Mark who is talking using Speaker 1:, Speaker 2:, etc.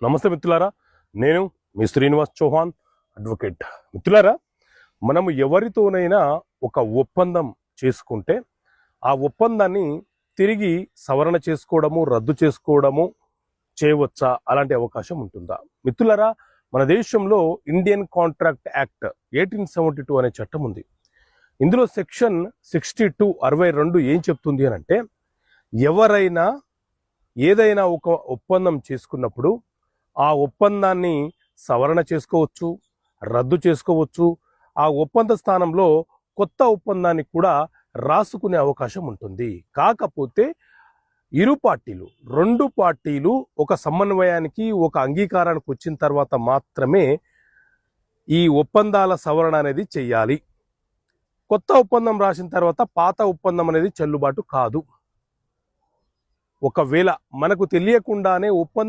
Speaker 1: నమస్తే మిత్రులారా, నేను మీ శ్రీనివాస్ చౌహాన్ అడ్వకేట్. మిత్రులారా, మనము ఎవరితోనైనా ఒక ఒప్పందం చేసుకుంటే ఆ ఒప్పందాన్ని తిరిగి సవరణ చేసుకోవడము, రద్దు చేసుకోవడము చేయవచ్చా? అలాంటి అవకాశం ఉంటుందా? మిత్రులారా, మన దేశంలో ఇండియన్ కాంట్రాక్ట్ యాక్ట్ 1872 అనే చట్టం ఉంది. ఇందులో సెక్షన్ 62 ఏం చెప్తుంది అని అంటే, ఎవరైనా ఏదైనా ఒక ఒప్పందం చేసుకున్నప్పుడు ఆ ఒప్పందాన్ని సవరణ చేసుకోవచ్చు, రద్దు చేసుకోవచ్చు. ఆ ఒప్పంద స్థానంలో కొత్త ఒప్పందాన్ని కూడా రాసుకునే అవకాశం ఉంటుంది. కాకపోతే రెండు పార్టీలు ఒక సమన్వయానికి, ఒక అంగీకారానికి వచ్చిన తర్వాత మాత్రమే ఈ ఒప్పందాల సవరణ అనేది చెయ్యాలి. కొత్త ఒప్పందం రాసిన తర్వాత పాత ఒప్పందం అనేది చెల్లుబాటు కాదు. ఒకవేళ మనకు తెలియకుండానే ఒప్పందం